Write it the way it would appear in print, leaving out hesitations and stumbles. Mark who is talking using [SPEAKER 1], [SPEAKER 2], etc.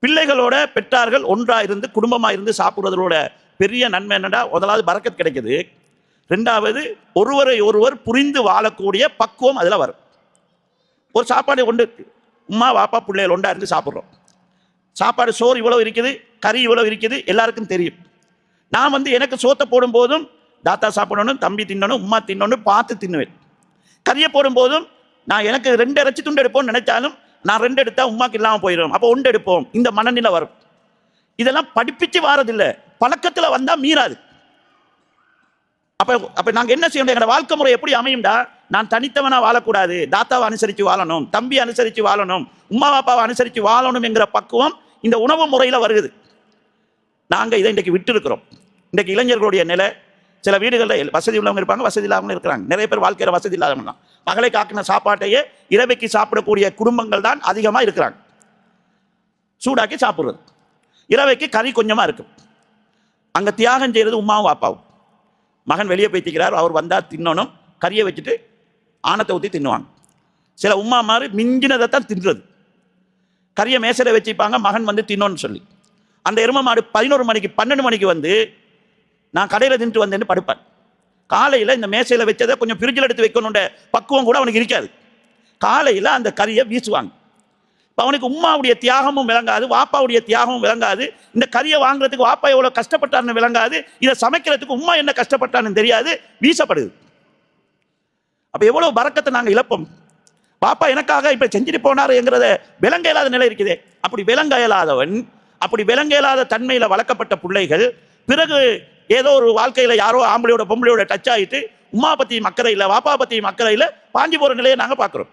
[SPEAKER 1] பிள்ளைகளோட பெற்றார்கள் ஒன்றா இருந்து குடும்பமா இருந்து சாப்பிடுறதோட பெரிய நன்மை என்னடா, முதலாவது பரக்கத் கிடைக்குது, ரெண்டாவது ஒருவரை ஒருவர் புரிந்து வாழக்கூடிய பக்குவம் அதில் வரும். ஒரு சாப்பாடு ஒன்று உமா வாப்பா பிள்ளைகள் ஒன்றா இருந்து சாப்பிட்றோம். சாப்பாடு சோறு இவ்வளோ இருக்குது, கறி இவ்வளோ இருக்குது, எல்லாருக்கும் தெரியும். நான் எனக்கு சோத்தை போடும் போதும் தாத்தா சாப்பிடணும், தம்பி தின்னணும், உமா தின்னணும் பார்த்து தின்னுவேன். கறியை போடும் போதும் நான் எனக்கு 2 இறைச்சி துண்டு எடுப்போம்னு நினைச்சாலும் நான் 2 எடுத்தா உமாக்கு இல்லாமல் போயிடும், அப்போ 1 எடுப்போம், இந்த மனநிலை வரும். இதெல்லாம் படிப்பிச்சு வாரதில்லை, பழக்கத்தில் வந்தால் மீறாது. அப்போ நாங்கள் என்ன செய்யணும், எங்களோட வாழ்க்கை முறை எப்படி அமையும்டா, நான் தனித்தவனாக வாழக்கூடாது, தாத்தாவை அனுசரித்து வாழணும், தம்பி அனுசரித்து வாழணும், உமா பாப்பாவை அனுசரித்து வாழணும் என்கிற பக்குவம் இந்த உணவு முறையில் வருது. நாங்கள் இதை இன்றைக்கு விட்டு இருக்கிறோம். இன்றைக்கு இளைஞர்களுடைய நிலை, சில வீடுகளில் வசதி உள்ளவங்க இருப்பாங்க, வசதி இல்லாமல் இருக்கிறாங்க. நிறைய பேர் வாழ்க்கையில் வசதி இல்லாதவங்க தான். மகளை காக்கின சாப்பாட்டையே இரவைக்கு சாப்பிடக்கூடிய குடும்பங்கள் தான் அதிகமாக இருக்கிறாங்க. சூடாக்கி சாப்பிட்றது, இரவைக்கு கறி கொஞ்சமாக இருக்கும். அங்கே தியாகம் செய்கிறது உமாவும் வாப்பாவும். மகன் வெளியே போய் திக்கிறார், அவர் வந்தால் தின்னணும், கறியை வச்சுட்டு ஆணத்தை ஊற்றி தின்னுவாங்க. சில உமா மாதிரி மிஞ்சினதை தான் தின்றது. கறியை மேசையில் வச்சுப்பாங்க, மகன் தின்னோன்னு சொல்லி. அந்த எருமை மாடு 11 மணிக்கு 12 மணிக்கு நான் கடையில் தின்ட்டு வந்தேன்னு படுப்பேன். காலையில் இந்த மேசையில் வச்சதை கொஞ்சம் ஃப்ரிட்ஜில் எடுத்து வைக்கணுன்ற பக்குவம் கூட அவனுக்கு இருக்காது. காலையில் அந்த கறியை வீசுவாங்க. இப்போ அவனுக்கு உம்மாவுடைய தியாகமும் விளங்காது, வாப்பாவுடைய தியாகமும் விளங்காது. இந்த கறியை வாங்குறதுக்கு வாப்பா எவ்வளோ கஷ்டப்பட்டான்னு விளங்காது, இதை சமைக்கிறதுக்கு உம்மா என்ன கஷ்டப்பட்டான்னு தெரியாது, வீசப்படுது. அப்போ எவ்வளோ பரக்கத்தை நாங்கள் இழப்போம். பாப்பா எனக்காக இப்போ செஞ்சுட்டு போனாருங்கிறத விளங்க இயலாத நிலை இருக்குதே. அப்படி விளங்க இயலாதவன், அப்படி விளங்க இயலாத தன்மையில் வளர்க்கப்பட்ட பிள்ளைகள் பிறகு ஏதோ ஒரு வாழ்க்கையில் யாரோ ஆம்பளையோட பொம்பளையோட டச் ஆகிட்டு உமா பற்றி மக்கறையில் வாப்பா பற்றி மக்கறையில் பாஞ்சு போகிற நிலையை நாங்கள் பார்க்குறோம்.